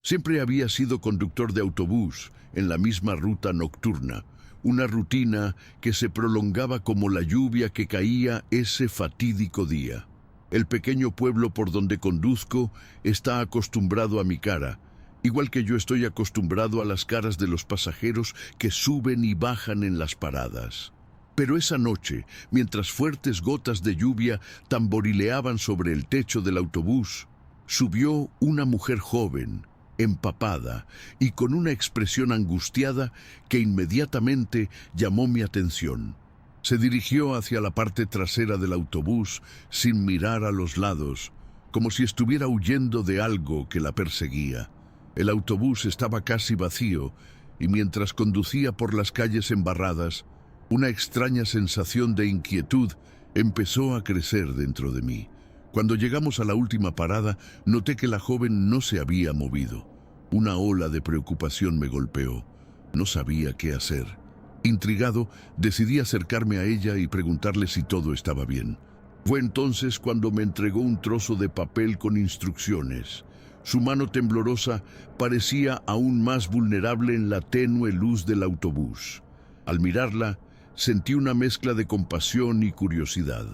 Siempre había sido conductor de autobús en la misma ruta nocturna, una rutina que se prolongaba como la lluvia que caía ese fatídico día. El pequeño pueblo por donde conduzco está acostumbrado a mi cara, igual que yo estoy acostumbrado a las caras de los pasajeros que suben y bajan en las paradas. Pero esa noche, mientras fuertes gotas de lluvia tamborileaban sobre el techo del autobús, subió una mujer joven, empapada y con una expresión angustiada que inmediatamente llamó mi atención. Se dirigió hacia la parte trasera del autobús sin mirar a los lados, como si estuviera huyendo de algo que la perseguía. El autobús estaba casi vacío y mientras conducía por las calles embarradas, una extraña sensación de inquietud empezó a crecer dentro de mí. Cuando llegamos a la última parada, noté que la joven no se había movido. Una ola de preocupación me golpeó. No sabía qué hacer. Intrigado, decidí acercarme a ella y preguntarle si todo estaba bien. Fue entonces cuando me entregó un trozo de papel con instrucciones. Su mano temblorosa parecía aún más vulnerable en la tenue luz del autobús. Al mirarla, sentí una mezcla de compasión y curiosidad.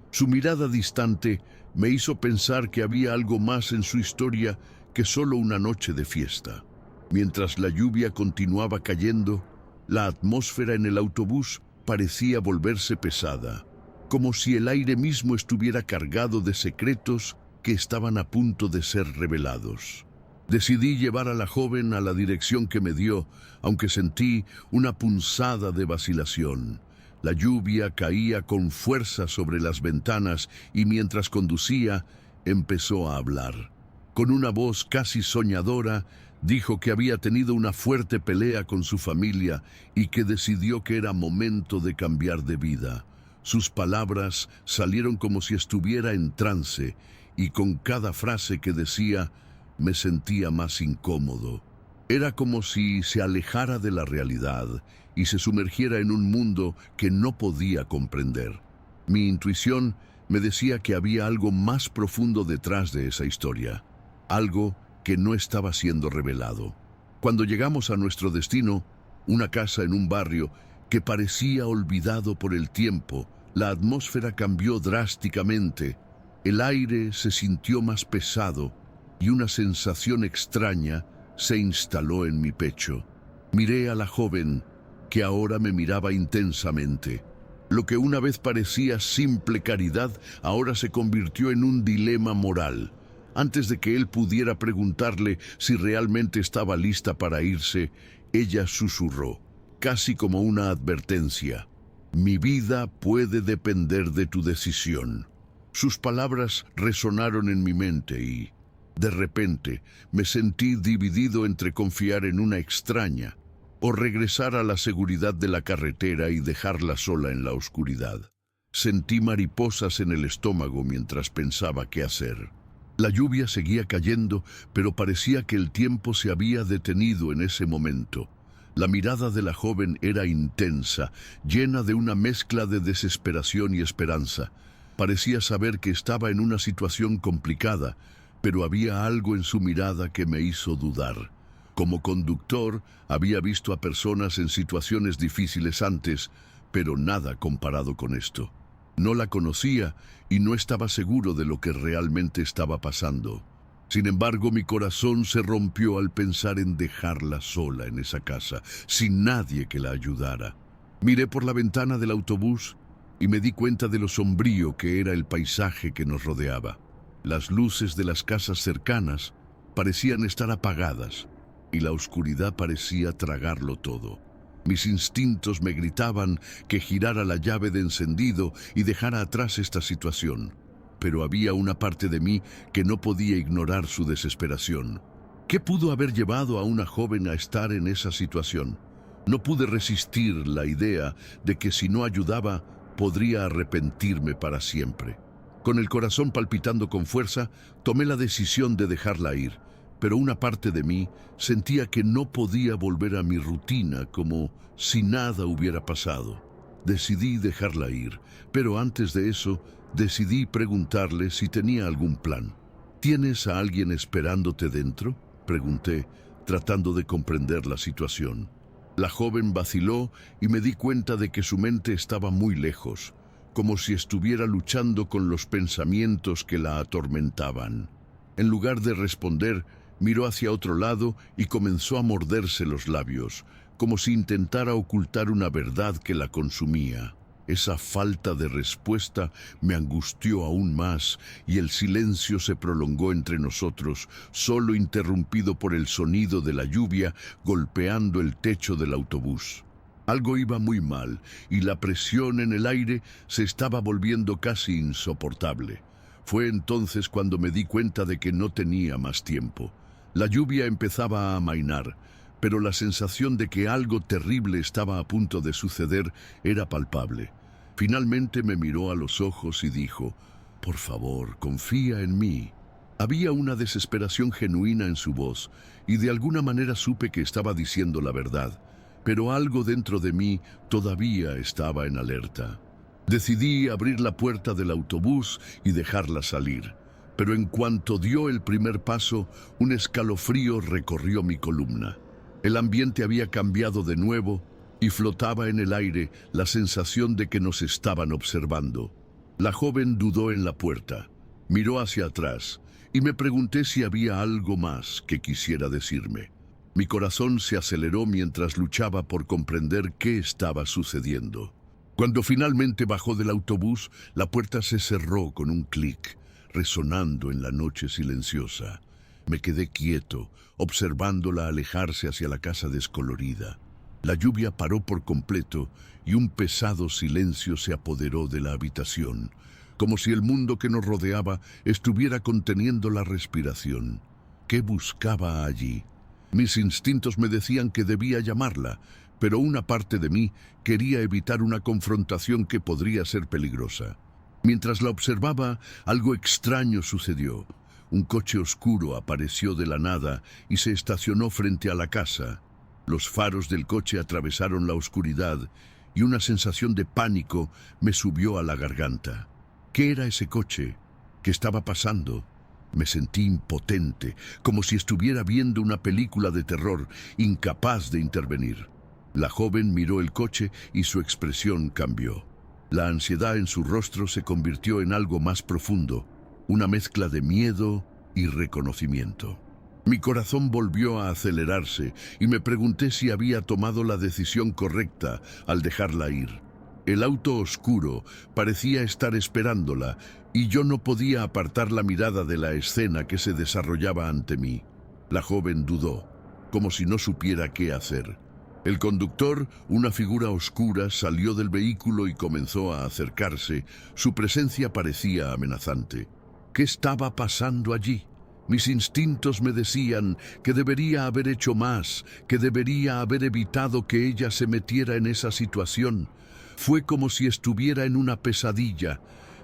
Su mirada distante me hizo pensar que había algo más en su historia que solo una noche de fiesta. Mientras la lluvia continuaba cayendo, la atmósfera en el autobús parecía volverse pesada, como si el aire mismo estuviera cargado de secretos que estaban a punto de ser revelados. Decidí llevar a la joven a la dirección que me dio, aunque sentí una punzada de vacilación. La lluvia caía con fuerza sobre las ventanas y mientras conducía, empezó a hablar. Con una voz casi soñadora, dijo que había tenido una fuerte pelea con su familia y que decidió que era momento de cambiar de vida. Sus palabras salieron como si estuviera en trance y con cada frase que decía me sentía más incómodo. Era como si se alejara de la realidad y se sumergiera en un mundo que no podía comprender. Mi intuición me decía que había algo más profundo detrás de esa historia, algo que no estaba siendo revelado. Cuando llegamos a nuestro destino, una casa en un barrio que parecía olvidado por el tiempo, la atmósfera cambió drásticamente. El aire se sintió más pesado y una sensación extraña se instaló en mi pecho. Miré a la joven, que ahora me miraba intensamente. Lo que una vez parecía simple caridad, ahora se convirtió en un dilema moral. Antes de que él pudiera preguntarle si realmente estaba lista para irse, ella susurró, casi como una advertencia: «Mi vida puede depender de tu decisión». Sus palabras resonaron en mi mente y, de repente, me sentí dividido entre confiar en una extraña o regresar a la seguridad de la carretera y dejarla sola en la oscuridad. Sentí mariposas en el estómago mientras pensaba qué hacer. La lluvia seguía cayendo, pero parecía que el tiempo se había detenido en ese momento. La mirada de la joven era intensa, llena de una mezcla de desesperación y esperanza. Parecía saber que estaba en una situación complicada, pero había algo en su mirada que me hizo dudar. Como conductor, había visto a personas en situaciones difíciles antes, pero nada comparado con esto. No la conocía y no estaba seguro de lo que realmente estaba pasando. Sin embargo, mi corazón se rompió al pensar en dejarla sola en esa casa, sin nadie que la ayudara. Miré por la ventana del autobús y me di cuenta de lo sombrío que era el paisaje que nos rodeaba. Las luces de las casas cercanas parecían estar apagadas y la oscuridad parecía tragarlo todo. Mis instintos me gritaban que girara la llave de encendido y dejara atrás esta situación, pero había una parte de mí que no podía ignorar su desesperación. ¿Qué pudo haber llevado a una joven a estar en esa situación? No pude resistir la idea de que si no ayudaba, podría arrepentirme para siempre. Con el corazón palpitando con fuerza, tomé la decisión de dejarla ir, pero una parte de mí sentía que no podía volver a mi rutina como si nada hubiera pasado. Decidí dejarla ir, pero antes de eso, decidí preguntarle si tenía algún plan. ¿Tienes a alguien esperándote dentro?, Pregunté, tratando de comprender la situación. La joven vaciló y me di cuenta de que su mente estaba muy lejos, como si estuviera luchando con los pensamientos que la atormentaban. En lugar de responder, miró hacia otro lado y comenzó a morderse los labios, como si intentara ocultar una verdad que la consumía. Esa falta de respuesta me angustió aún más y el silencio se prolongó entre nosotros, solo interrumpido por el sonido de la lluvia golpeando el techo del autobús. Algo iba muy mal y la presión en el aire se estaba volviendo casi insoportable. Fue entonces cuando me di cuenta de que no tenía más tiempo. La lluvia empezaba a amainar, pero la sensación de que algo terrible estaba a punto de suceder era palpable. Finalmente me miró a los ojos y dijo, «Por favor, confía en mí». Había una desesperación genuina en su voz, y de alguna manera supe que estaba diciendo la verdad, pero algo dentro de mí todavía estaba en alerta. Decidí abrir la puerta del autobús y dejarla salir, pero en cuanto dio el primer paso, un escalofrío recorrió mi columna. El ambiente había cambiado de nuevo y flotaba en el aire la sensación de que nos estaban observando. La joven dudó en la puerta, miró hacia atrás y me pregunté si había algo más que quisiera decirme. Mi corazón se aceleró mientras luchaba por comprender qué estaba sucediendo. Cuando finalmente bajó del autobús, la puerta se cerró con un clic, resonando en la noche silenciosa. Me quedé quieto, observándola alejarse hacia la casa descolorida. La lluvia paró por completo y un pesado silencio se apoderó de la habitación, como si el mundo que nos rodeaba estuviera conteniendo la respiración. ¿Qué buscaba allí? Mis instintos me decían que debía llamarla, pero una parte de mí quería evitar una confrontación que podría ser peligrosa. Mientras la observaba, algo extraño sucedió. Un coche oscuro apareció de la nada y se estacionó frente a la casa. Los faros del coche atravesaron la oscuridad y una sensación de pánico me subió a la garganta. ¿Qué era ese coche? ¿Qué estaba pasando? Me sentí impotente, como si estuviera viendo una película de terror, incapaz de intervenir. La joven miró el coche y su expresión cambió. La ansiedad en su rostro se convirtió en algo más profundo, una mezcla de miedo y reconocimiento. Mi corazón volvió a acelerarse y me pregunté si había tomado la decisión correcta al dejarla ir. El auto oscuro parecía estar esperándola y yo no podía apartar la mirada de la escena que se desarrollaba ante mí. La joven dudó, como si no supiera qué hacer. El conductor, una figura oscura, salió del vehículo y comenzó a acercarse. Su presencia parecía amenazante. ¿Qué estaba pasando allí? Mis instintos me decían que debería haber hecho más, que debería haber evitado que ella se metiera en esa situación. Fue como si estuviera en una pesadilla,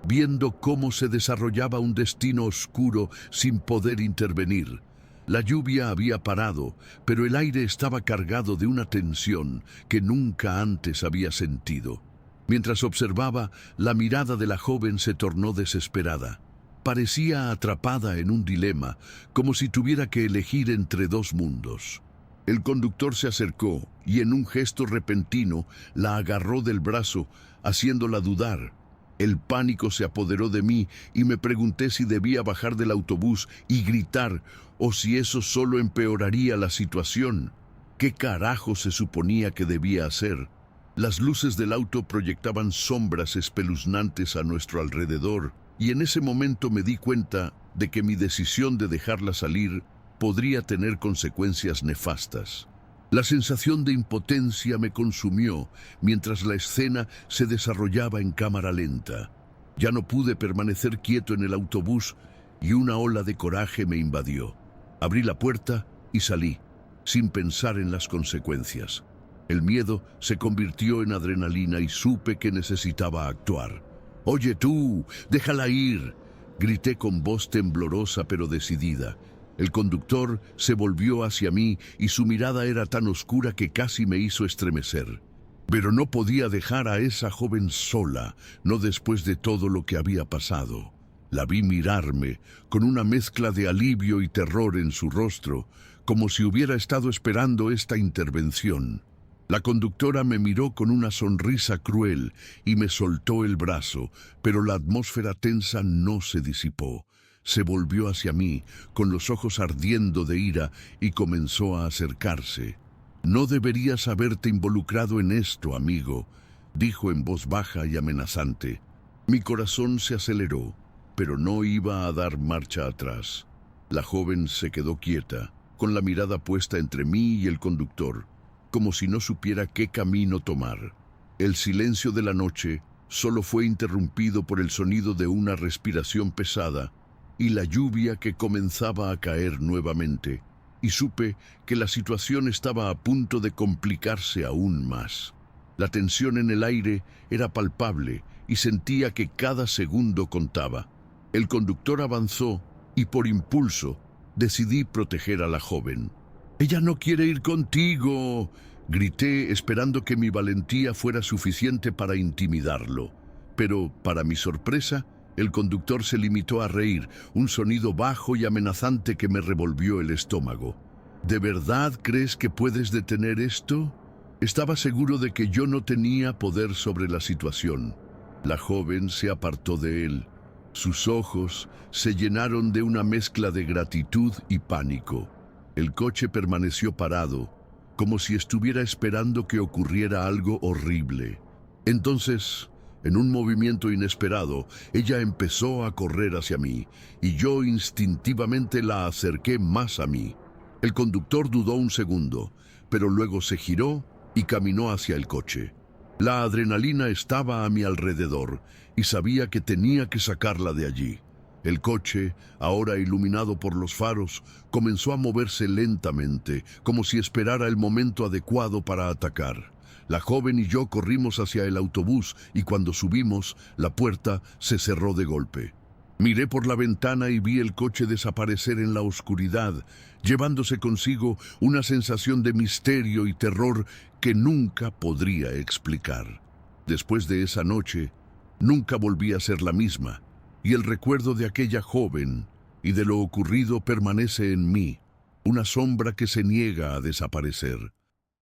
viendo cómo se desarrollaba un destino oscuro sin poder intervenir. La lluvia había parado, pero el aire estaba cargado de una tensión que nunca antes había sentido. Mientras observaba, la mirada de la joven se tornó desesperada. Parecía atrapada en un dilema, como si tuviera que elegir entre dos mundos. El conductor se acercó y en un gesto repentino la agarró del brazo, haciéndola dudar. El pánico se apoderó de mí y me pregunté si debía bajar del autobús y gritar o si eso solo empeoraría la situación. ¿Qué carajo se suponía que debía hacer? Las luces del auto proyectaban sombras espeluznantes a nuestro alrededor y en ese momento me di cuenta de que mi decisión de dejarla salir podría tener consecuencias nefastas. La sensación de impotencia me consumió mientras la escena se desarrollaba en cámara lenta. Ya no pude permanecer quieto en el autobús y una ola de coraje me invadió. Abrí la puerta y salí, sin pensar en las consecuencias. El miedo se convirtió en adrenalina y supe que necesitaba actuar. «Oye tú, déjala ir», grité con voz temblorosa pero decidida. El conductor se volvió hacia mí y su mirada era tan oscura que casi me hizo estremecer. Pero no podía dejar a esa joven sola, no después de todo lo que había pasado. La vi mirarme, con una mezcla de alivio y terror en su rostro, como si hubiera estado esperando esta intervención. La conductora me miró con una sonrisa cruel y me soltó el brazo, pero la atmósfera tensa no se disipó. Se volvió hacia mí, con los ojos ardiendo de ira, y comenzó a acercarse. «No deberías haberte involucrado en esto, amigo», dijo en voz baja y amenazante. Mi corazón se aceleró, pero no iba a dar marcha atrás. La joven se quedó quieta, con la mirada puesta entre mí y el conductor, como si no supiera qué camino tomar. El silencio de la noche solo fue interrumpido por el sonido de una respiración pesada y la lluvia que comenzaba a caer nuevamente, y supe que la situación estaba a punto de complicarse aún más. La tensión en el aire era palpable y sentía que cada segundo contaba. El conductor avanzó y por impulso decidí proteger a la joven. «¡Ella no quiere ir contigo!», grité, esperando que mi valentía fuera suficiente para intimidarlo. Pero, para mi sorpresa, el conductor se limitó a reír, un sonido bajo y amenazante que me revolvió el estómago. «¿De verdad crees que puedes detener esto?». Estaba seguro de que yo no tenía poder sobre la situación. La joven se apartó de él. Sus ojos se llenaron de una mezcla de gratitud y pánico. El coche permaneció parado, como si estuviera esperando que ocurriera algo horrible. Entonces, en un movimiento inesperado, ella empezó a correr hacia mí, y yo instintivamente la acerqué más a mí. El conductor dudó un segundo, pero luego se giró y caminó hacia el coche. La adrenalina estaba a mi alrededor y sabía que tenía que sacarla de allí. El coche, ahora iluminado por los faros, comenzó a moverse lentamente, como si esperara el momento adecuado para atacar. La joven y yo corrimos hacia el autobús y cuando subimos, la puerta se cerró de golpe. Miré por la ventana y vi el coche desaparecer en la oscuridad, llevándose consigo una sensación de misterio y terror que nunca podría explicar. Después de esa noche, nunca volví a ser la misma, y el recuerdo de aquella joven y de lo ocurrido permanece en mí, una sombra que se niega a desaparecer.